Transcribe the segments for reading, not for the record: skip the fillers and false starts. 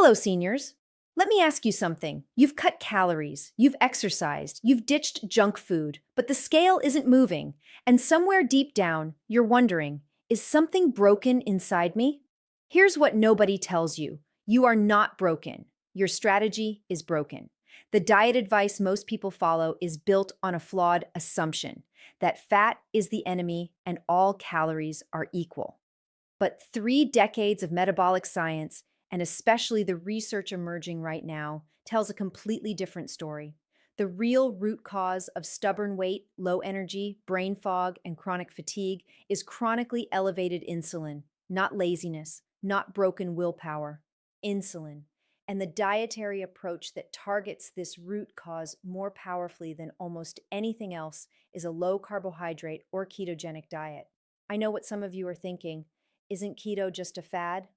Hello, seniors. Let me ask you something. You've cut calories, you've exercised, you've ditched junk food, but the scale isn't moving. And somewhere deep down, you're wondering, is something broken inside me? Here's what nobody tells you. You are not broken. Your strategy is broken. The diet advice most people follow is built on a flawed assumption that fat is the enemy and all calories are equal. But 3 decades of metabolic science, and especially the research emerging right now, tells a completely different story. The real root cause of stubborn weight, low energy, brain fog, and chronic fatigue is chronically elevated insulin, not laziness, not broken willpower, insulin. And the dietary approach that targets this root cause more powerfully than almost anything else is a low carbohydrate or ketogenic diet. I know what some of you are thinking. Isn't keto just a fad?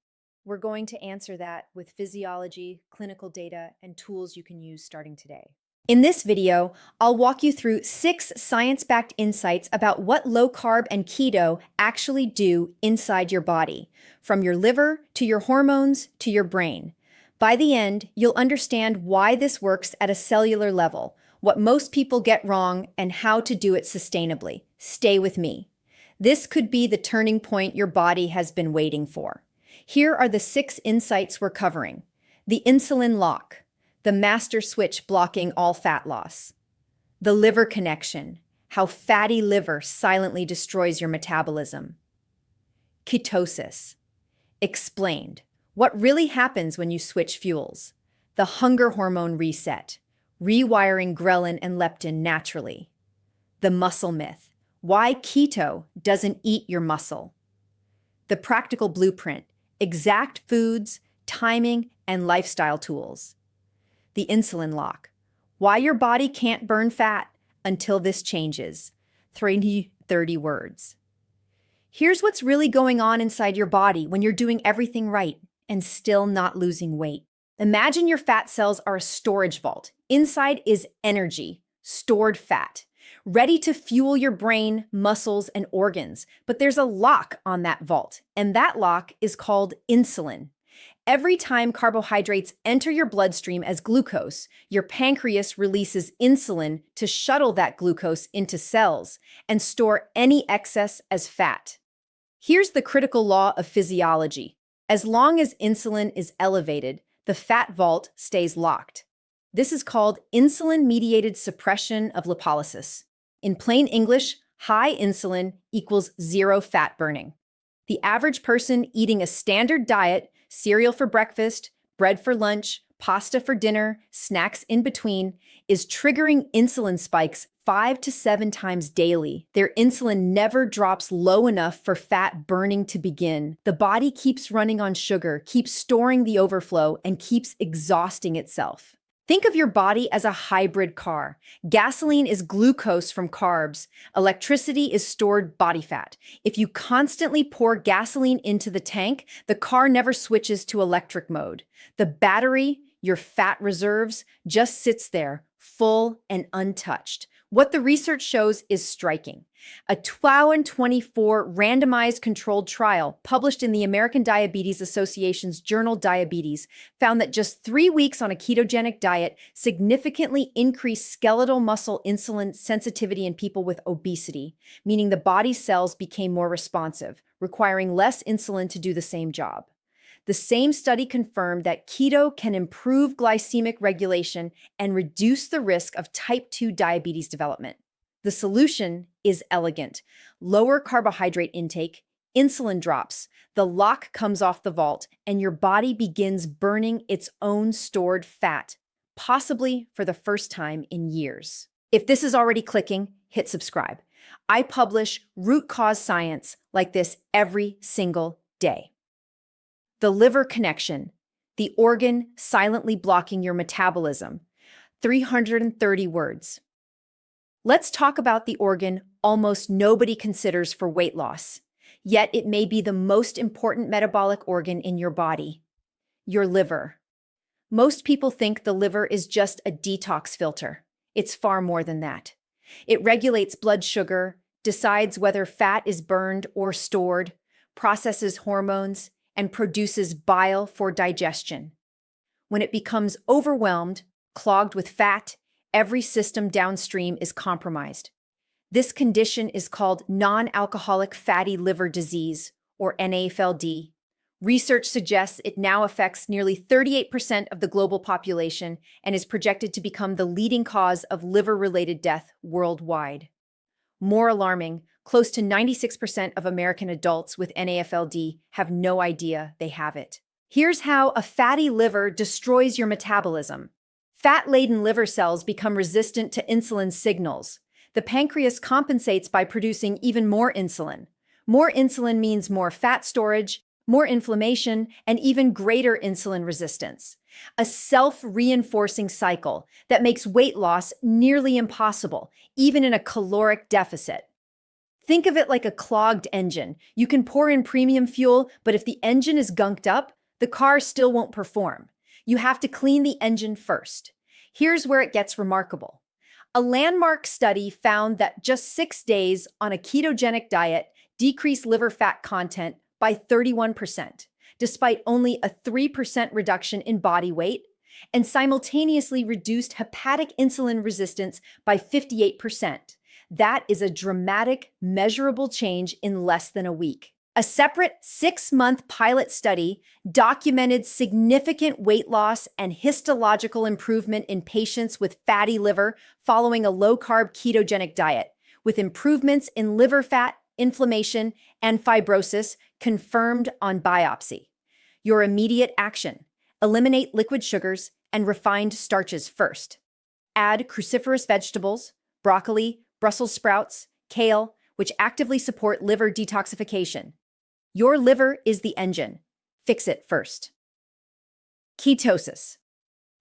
We're going to answer that with physiology, clinical data, and tools you can use starting today. In this video, I'll walk you through 6 science-backed insights about what low carb and keto actually do inside your body, from your liver to your hormones to your brain. By the end, you'll understand why this works at a cellular level, what most people get wrong, and how to do it sustainably. Stay with me. This could be the turning point your body has been waiting for. Here are the 6 insights we're covering. The insulin lock, the master switch blocking all fat loss. The liver connection, how fatty liver silently destroys your metabolism. Ketosis, explained. What really happens when you switch fuels? The hunger hormone reset, rewiring ghrelin and leptin naturally. The muscle myth, why keto doesn't eat your muscle. The practical blueprint, exact foods, timing, and lifestyle tools. The insulin lock, why your body can't burn fat until this changes. 30 words. Here's what's really going on inside your body when you're doing everything right and still not losing weight. Imagine your fat cells are a storage vault. Inside is energy, stored fat, ready to fuel your brain, muscles, and organs. But there's a lock on that vault, and that lock is called insulin. Every time carbohydrates enter your bloodstream as glucose, your pancreas releases insulin to shuttle that glucose into cells and store any excess as fat. Here's the critical law of physiology. As long as insulin is elevated, the fat vault stays locked. This is called insulin-mediated suppression of lipolysis. In plain English, high insulin equals 0 fat burning. The average person eating a standard diet, cereal for breakfast, bread for lunch, pasta for dinner, snacks in between, is triggering insulin spikes 5 to 7 times daily. Their insulin never drops low enough for fat burning to begin. The body keeps running on sugar, keeps storing the overflow, and keeps exhausting itself. Think of your body as a hybrid car. Gasoline is glucose from carbs. Electricity is stored body fat. If you constantly pour gasoline into the tank, the car never switches to electric mode. The battery, your fat reserves, just sits there, full and untouched. What the research shows is striking. A 2024 randomized controlled trial published in the American Diabetes Association's journal Diabetes found that just 3 weeks on a ketogenic diet significantly increased skeletal muscle insulin sensitivity in people with obesity, meaning the body's cells became more responsive, requiring less insulin to do the same job. The same study confirmed that keto can improve glycemic regulation and reduce the risk of type 2 diabetes development. The solution is elegant. Lower carbohydrate intake, insulin drops, the lock comes off the vault, and your body begins burning its own stored fat, possibly for the first time in years. If this is already clicking, hit subscribe. I publish root cause science like this every single day. The liver connection, the organ silently blocking your metabolism. 330 words. Let's talk about the organ almost nobody considers for weight loss, yet it may be the most important metabolic organ in your body, your liver. Most people think the liver is just a detox filter. It's far more than that. It regulates blood sugar, decides whether fat is burned or stored, processes hormones, and produces bile for digestion. When it becomes overwhelmed, clogged with fat, every system downstream is compromised. This condition is called non-alcoholic fatty liver disease, or NAFLD. Research suggests it now affects nearly 38% of the global population and is projected to become the leading cause of liver-related death worldwide. More alarming, close to 96% of American adults with NAFLD have no idea they have it. Here's how a fatty liver destroys your metabolism. Fat-laden liver cells become resistant to insulin signals. The pancreas compensates by producing even more insulin. More insulin means more fat storage, more inflammation, and even greater insulin resistance. A self-reinforcing cycle that makes weight loss nearly impossible, even in a caloric deficit. Think of it like a clogged engine. You can pour in premium fuel, but if the engine is gunked up, the car still won't perform. You have to clean the engine first. Here's where it gets remarkable. A landmark study found that just 6 days on a ketogenic diet decreased liver fat content by 31%, despite only a 3% reduction in body weight, and simultaneously reduced hepatic insulin resistance by 58%. That is a dramatic, measurable change in less than a week. A separate 6-month pilot study documented significant weight loss and histological improvement in patients with fatty liver following a low-carb ketogenic diet, with improvements in liver fat, inflammation, and fibrosis confirmed on biopsy. Your immediate action: eliminate liquid sugars and refined starches first. Add cruciferous vegetables, broccoli, Brussels sprouts, kale, which actively support liver detoxification. Your liver is the engine. Fix it first. Ketosis.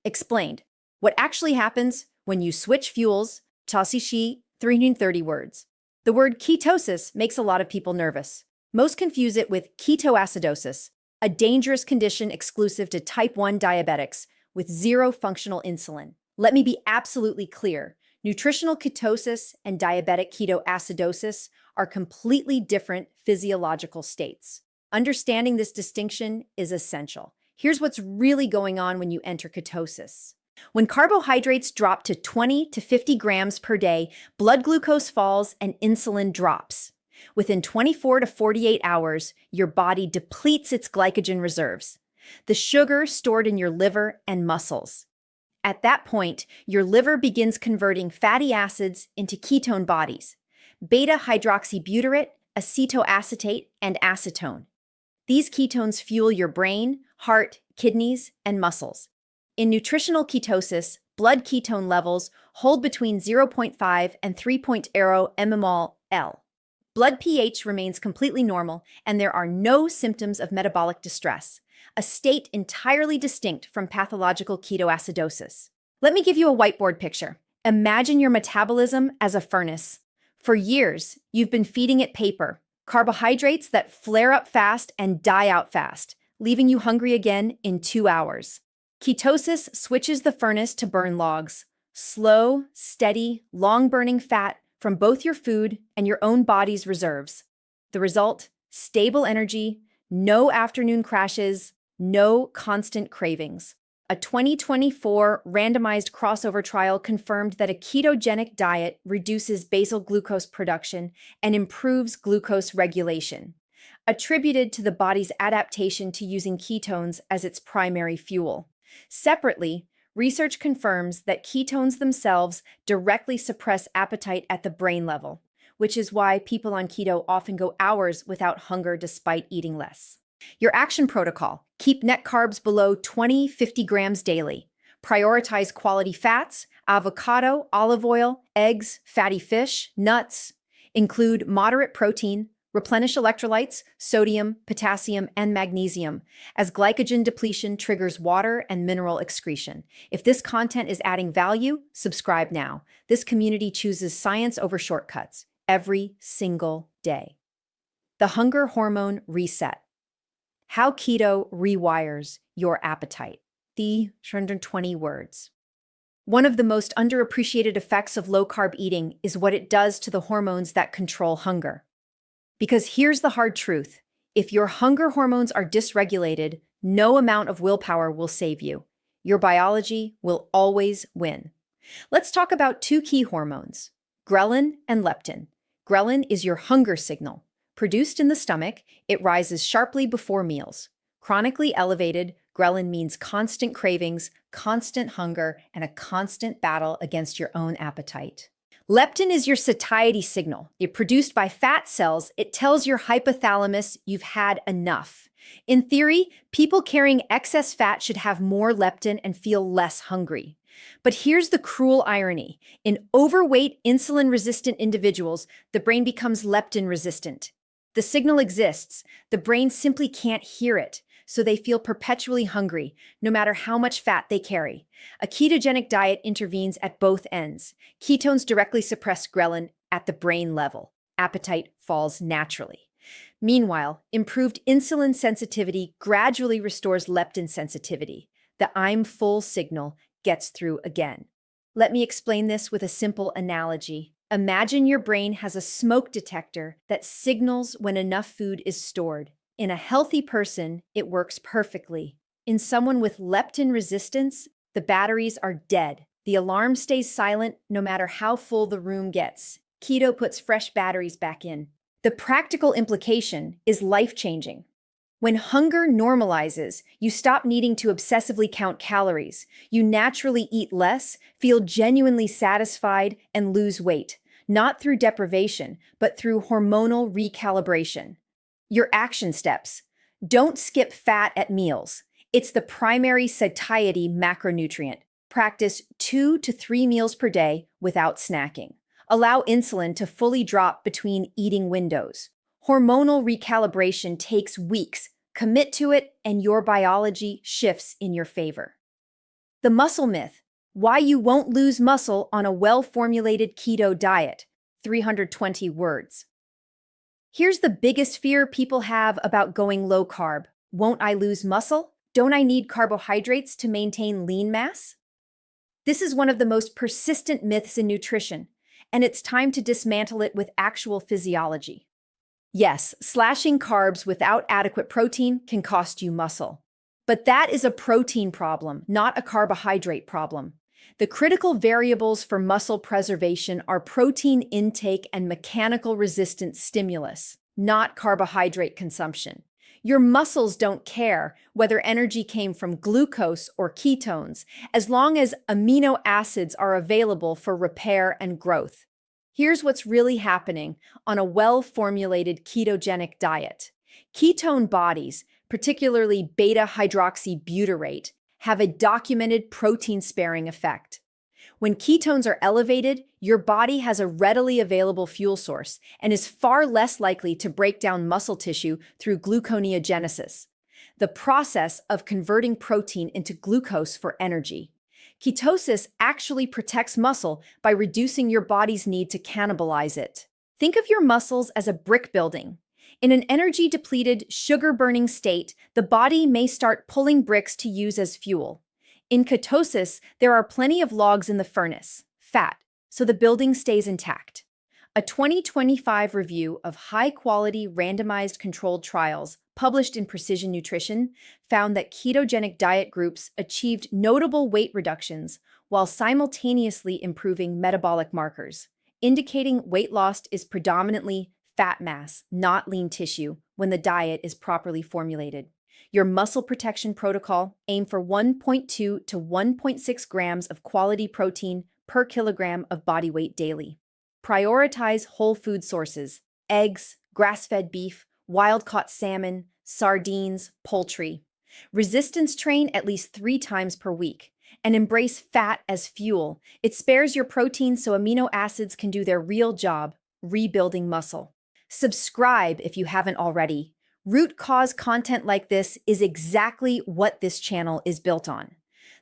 Explained. What actually happens when you switch fuels, Ketosis, 330 words. The word ketosis makes a lot of people nervous. Most confuse it with ketoacidosis, a dangerous condition exclusive to type 1 diabetics with zero functional insulin. Let me be absolutely clear. Nutritional ketosis and diabetic ketoacidosis are completely different physiological states. Understanding this distinction is essential. Here's what's really going on when you enter ketosis. When carbohydrates drop to 20 to 50 grams per day, blood glucose falls and insulin drops. Within 24 to 48 hours, your body depletes its glycogen reserves, the sugar stored in your liver and muscles. At that point, your liver begins converting fatty acids into ketone bodies: beta-hydroxybutyrate, acetoacetate, and acetone. These ketones fuel your brain, heart, kidneys, and muscles. In nutritional ketosis, blood ketone levels hold between 0.5 and 3.0 mmol/L. Blood pH remains completely normal, and there are no symptoms of metabolic distress, a state entirely distinct from pathological ketoacidosis. Let me give you a whiteboard picture. Imagine your metabolism as a furnace. For years, you've been feeding it paper, carbohydrates that flare up fast and die out fast, leaving you hungry again in 2 hours. Ketosis switches the furnace to burn logs: slow, steady, long-burning fat from both your food and your own body's reserves. The result: stable energy, no afternoon crashes, no constant cravings. A 2024 randomized crossover trial confirmed that a ketogenic diet reduces basal glucose production and improves glucose regulation, attributed to the body's adaptation to using ketones as its primary fuel. Separately, research confirms that ketones themselves directly suppress appetite at the brain level, which is why people on keto often go hours without hunger despite eating less. Your action protocol: keep net carbs below 20-50 grams daily. Prioritize quality fats: avocado, olive oil, eggs, fatty fish, nuts. Include moderate protein. Replenish electrolytes: sodium, potassium, and magnesium, as glycogen depletion triggers water and mineral excretion. If this content is adding value, subscribe now. This community chooses science over shortcuts every single day. The hunger hormone reset. How keto rewires your appetite. The 120 words. One of the most underappreciated effects of low-carb eating is what it does to the hormones that control hunger. Because here's the hard truth: if your hunger hormones are dysregulated, no amount of willpower will save you. Your biology will always win. Let's talk about two key hormones, ghrelin and leptin. Ghrelin is your hunger signal. Produced in the stomach, it rises sharply before meals. Chronically elevated, ghrelin means constant cravings, constant hunger, and a constant battle against your own appetite. Leptin is your satiety signal. It's produced by fat cells. It tells your hypothalamus you've had enough. In theory, people carrying excess fat should have more leptin and feel less hungry. But here's the cruel irony. In overweight, insulin-resistant individuals, the brain becomes leptin-resistant. The signal exists. The brain simply can't hear it, so they feel perpetually hungry, no matter how much fat they carry. A ketogenic diet intervenes at both ends. Ketones directly suppress ghrelin at the brain level. Appetite falls naturally. Meanwhile, improved insulin sensitivity gradually restores leptin sensitivity. The I'm full signal gets through again. Let me explain this with a simple analogy. Imagine your brain has a smoke detector that signals when enough food is stored. In a healthy person, it works perfectly. In someone with leptin resistance, the batteries are dead. The alarm stays silent no matter how full the room gets. Keto puts fresh batteries back in. The practical implication is life-changing. When hunger normalizes, you stop needing to obsessively count calories. You naturally eat less, feel genuinely satisfied, and lose weight, not through deprivation, but through hormonal recalibration. Your action steps. Don't skip fat at meals. It's the primary satiety macronutrient. Practice 2 to 3 meals per day without snacking. Allow insulin to fully drop between eating windows. Hormonal recalibration takes weeks. Commit to it, and your biology shifts in your favor. The muscle myth. Why you won't lose muscle on a well-formulated keto diet. 320 words. Here's the biggest fear people have about going low carb. Won't I lose muscle? Don't I need carbohydrates to maintain lean mass? This is one of the most persistent myths in nutrition, and it's time to dismantle it with actual physiology. Yes, slashing carbs without adequate protein can cost you muscle. But that is a protein problem, not a carbohydrate problem. The critical variables for muscle preservation are protein intake and mechanical resistance stimulus, not carbohydrate consumption. Your muscles don't care whether energy came from glucose or ketones, as long as amino acids are available for repair and growth. Here's what's really happening on a well-formulated ketogenic diet. Ketone bodies, particularly beta-hydroxybutyrate, have a documented protein-sparing effect. When ketones are elevated, your body has a readily available fuel source and is far less likely to break down muscle tissue through gluconeogenesis, the process of converting protein into glucose for energy. Ketosis actually protects muscle by reducing your body's need to cannibalize it. Think of your muscles as a brick building. In an energy-depleted, sugar-burning state, the body may start pulling bricks to use as fuel. In ketosis, there are plenty of logs in the furnace, fat, so the building stays intact. A 2025 review of high-quality randomized controlled trials published in Precision Nutrition found that ketogenic diet groups achieved notable weight reductions while simultaneously improving metabolic markers, indicating weight loss is predominantly fat mass, not lean tissue, when the diet is properly formulated. Your muscle protection protocol aims for 1.2 to 1.6 grams of quality protein per kilogram of body weight daily. Prioritize whole food sources: eggs, grass-fed beef, wild-caught salmon, sardines, poultry. Resistance train at least 3 times per week, and embrace fat as fuel. It spares your protein so amino acids can do their real job, rebuilding muscle. Subscribe if you haven't already. Root cause content like this is exactly what this channel is built on.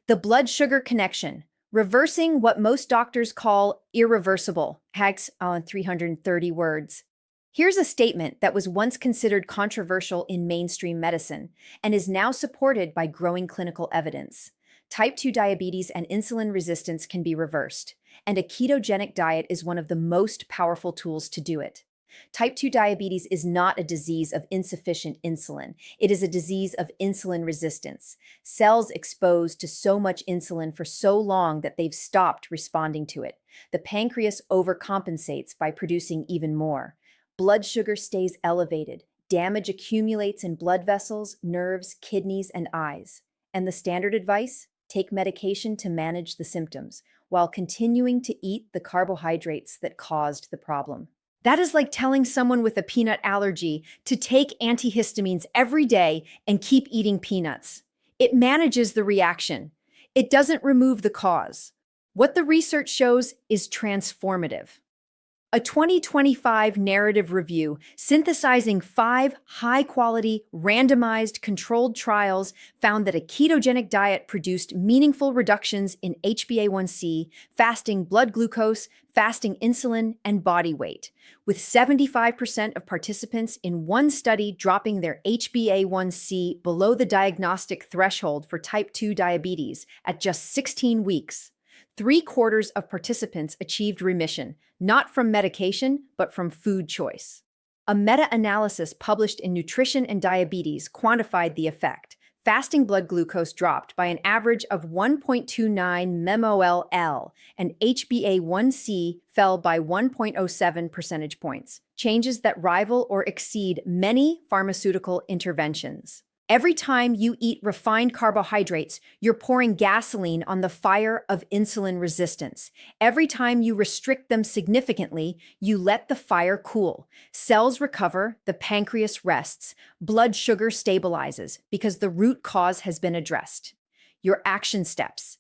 The blood-sugar connection, reversing what most doctors call irreversible. Hacks on 330 words. Here's a statement that was once considered controversial in mainstream medicine and is now supported by growing clinical evidence. Type 2 diabetes and insulin resistance can be reversed, and a ketogenic diet is one of the most powerful tools to do it. Type 2 diabetes is not a disease of insufficient insulin. It is a disease of insulin resistance. Cells exposed to so much insulin for so long that they've stopped responding to it. The pancreas overcompensates by producing even more. Blood sugar stays elevated. Damage accumulates in blood vessels, nerves, kidneys, and eyes. And the standard advice? Take medication to manage the symptoms, while continuing to eat the carbohydrates that caused the problem. That is like telling someone with a peanut allergy to take antihistamines every day and keep eating peanuts. It manages the reaction. It doesn't remove the cause. What the research shows is transformative. A 2025 narrative review synthesizing 5 high-quality, randomized, controlled trials found that a ketogenic diet produced meaningful reductions in HbA1c, fasting blood glucose, fasting insulin, and body weight, with 75% of participants in one study dropping their HbA1c below the diagnostic threshold for type 2 diabetes at just 16 weeks. 3/4 of participants achieved remission, not from medication, but from food choice. A meta-analysis published in Nutrition and Diabetes quantified the effect. Fasting blood glucose dropped by an average of 1.29 mmol/L, and HbA1c fell by 1.07 percentage points, changes that rival or exceed many pharmaceutical interventions. Every time you eat refined carbohydrates, you're pouring gasoline on the fire of insulin resistance. Every time you restrict them significantly, you let the fire cool. Cells recover, the pancreas rests, blood sugar stabilizes because the root cause has been addressed. Your action steps.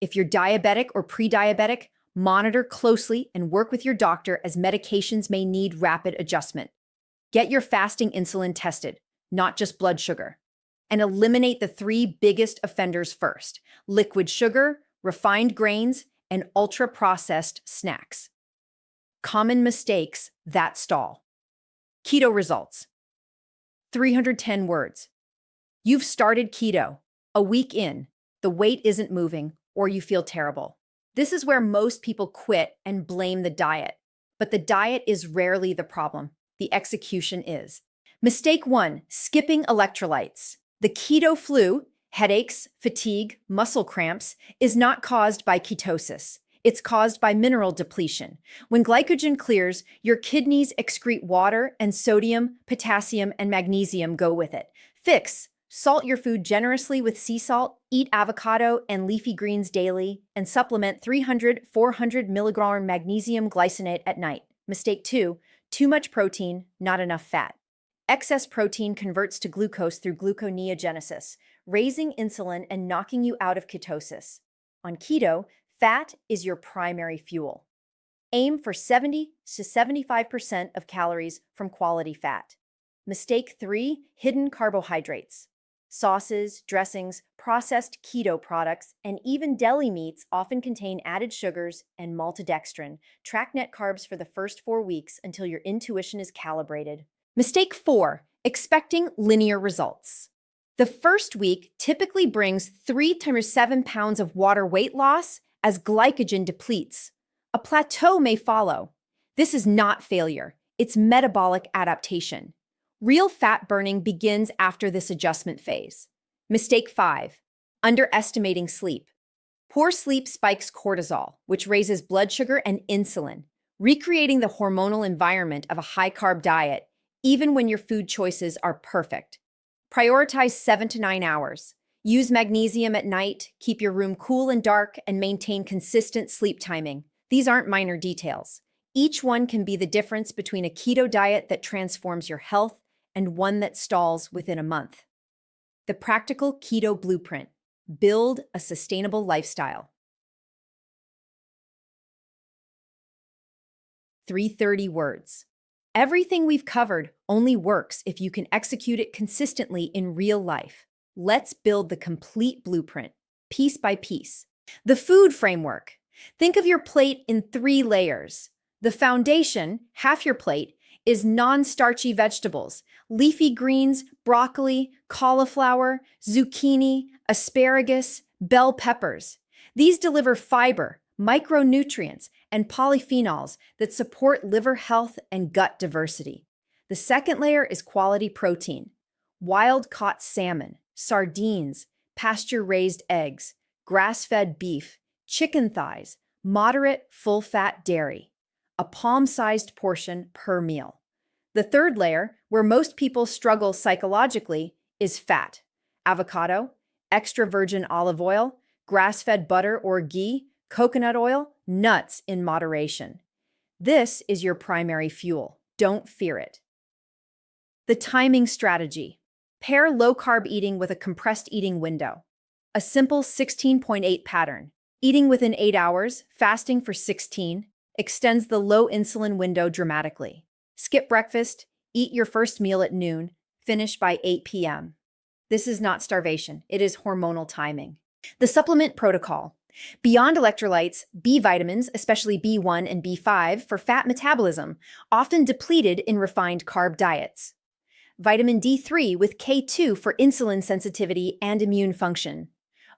If you're diabetic or pre-diabetic, monitor closely and work with your doctor as medications may need rapid adjustment. Get your fasting insulin tested, not just blood sugar. And eliminate the 3 biggest offenders first: liquid sugar, refined grains, and ultra-processed snacks. Common mistakes that stall. Keto results. 310 words. You've started keto. A week in, the weight isn't moving, or you feel terrible. This is where most people quit and blame the diet. But the diet is rarely the problem. The execution is. Mistake 1, skipping electrolytes. The keto flu, headaches, fatigue, muscle cramps, is not caused by ketosis. It's caused by mineral depletion. When glycogen clears, your kidneys excrete water, and sodium, potassium, and magnesium go with it. Fix: salt your food generously with sea salt, eat avocado and leafy greens daily, and supplement 300-400 milligram magnesium glycinate at night. Mistake 2, too much protein, not enough fat. Excess protein converts to glucose through gluconeogenesis, raising insulin and knocking you out of ketosis. On keto, fat is your primary fuel. Aim for 70 to 75% of calories from quality fat. Mistake 3, hidden carbohydrates. Sauces, dressings, processed keto products, and even deli meats often contain added sugars and maltodextrin. Track net carbs for the first 4 weeks until your intuition is calibrated. Mistake 4, expecting linear results. The first week typically brings 3 to 7 pounds of water weight loss as glycogen depletes. A plateau may follow. This is not failure. It's metabolic adaptation. Real fat burning begins after this adjustment phase. Mistake 5, underestimating sleep. Poor sleep spikes cortisol, which raises blood sugar and insulin, recreating the hormonal environment of a high-carb diet, even when your food choices are perfect. Prioritize 7 to 9 hours. Use magnesium at night, keep your room cool and dark, and maintain consistent sleep timing. These aren't minor details. Each one can be the difference between a keto diet that transforms your health and one that stalls within a month. The practical keto blueprint. Build a sustainable lifestyle. 330 words. Everything we've covered only works if you can execute it consistently in real life. Let's build the complete blueprint, piece by piece. The food framework. Think of your plate in 3 layers. The foundation, half your plate, is non-starchy vegetables: leafy greens, broccoli, cauliflower, zucchini, asparagus, bell peppers. These deliver fiber, micronutrients, and polyphenols that support liver health and gut diversity. The second layer is quality protein: wild-caught salmon, sardines, pasture-raised eggs, grass-fed beef, chicken thighs, moderate full-fat dairy, a palm-sized portion per meal. The third layer, where most people struggle psychologically, is fat: avocado, extra virgin olive oil, grass-fed butter or ghee, coconut oil, nuts in moderation. This is your primary fuel. Don't fear it. The timing strategy: pair low-carb eating with a compressed eating window. A simple 16.8 pattern. Eating within 8 hours, fasting for 16, extends the low insulin window dramatically. Skip breakfast, eat your first meal at noon, finish by 8 p.m. This is not starvation, it is hormonal timing. The supplement protocol: beyond electrolytes, B vitamins, especially B1 and B5 for fat metabolism, often depleted in refined carb diets. Vitamin D3 with K2 for insulin sensitivity and immune function.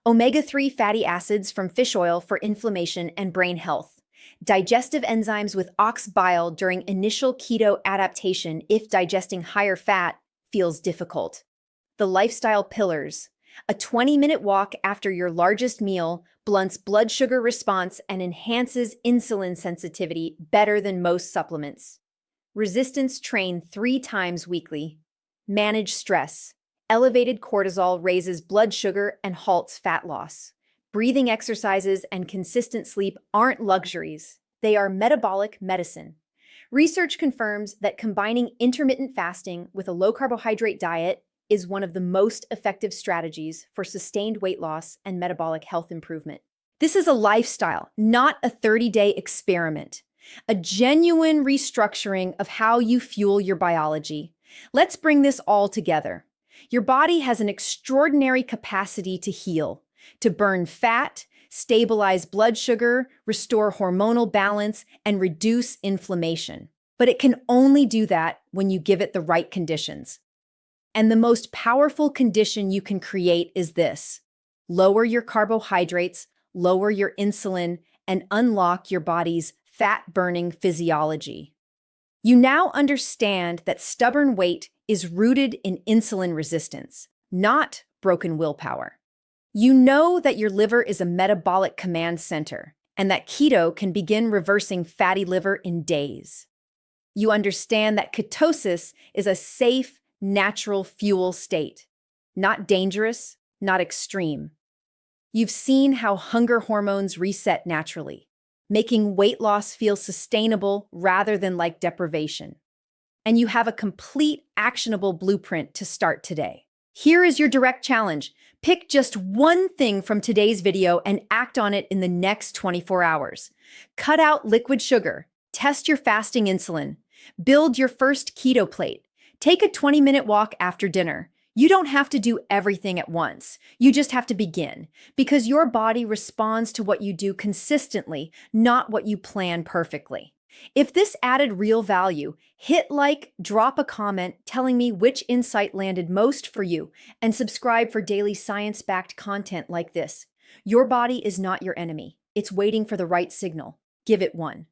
Omega-3 fatty acids from fish oil for inflammation and brain health. Digestive enzymes with ox bile during initial keto adaptation if digesting higher fat feels difficult. The lifestyle pillars: a 20-minute walk after your largest meal blunts blood sugar response and enhances insulin sensitivity better than most supplements. Resistance train 3 times weekly. Manage stress: elevated cortisol raises blood sugar and halts fat loss. Breathing exercises and consistent sleep aren't luxuries, they are metabolic medicine. Research confirms that combining intermittent fasting with a low-carbohydrate diet is one of the most effective strategies for sustained weight loss and metabolic health improvement. This is a lifestyle, not a 30-day experiment. A genuine restructuring of how you fuel your biology. Let's bring this all together. Your body has an extraordinary capacity to heal, to burn fat, stabilize blood sugar, restore hormonal balance, and reduce inflammation. But it can only do that when you give it the right conditions. And the most powerful condition you can create is this: lower your carbohydrates, lower your insulin, and unlock your body's fat-burning physiology. You now understand that stubborn weight is rooted in insulin resistance, not broken willpower. You know that your liver is a metabolic command center, and that keto can begin reversing fatty liver in days. You understand that ketosis is a safe, natural fuel state, not dangerous, not extreme. You've seen how hunger hormones reset naturally, making weight loss feel sustainable rather than like deprivation. And you have a complete, actionable blueprint to start today. Here is your direct challenge. Pick just one thing from today's video and act on it in the next 24 hours. Cut out liquid sugar, test your fasting insulin, build your first keto plate, take a 20-minute walk after dinner. You don't have to do everything at once. You just have to begin, because your body responds to what you do consistently, not what you plan perfectly. If this added real value, hit like, drop a comment telling me which insight landed most for you, and subscribe for daily science-backed content like this. Your body is not your enemy. It's waiting for the right signal. Give it one.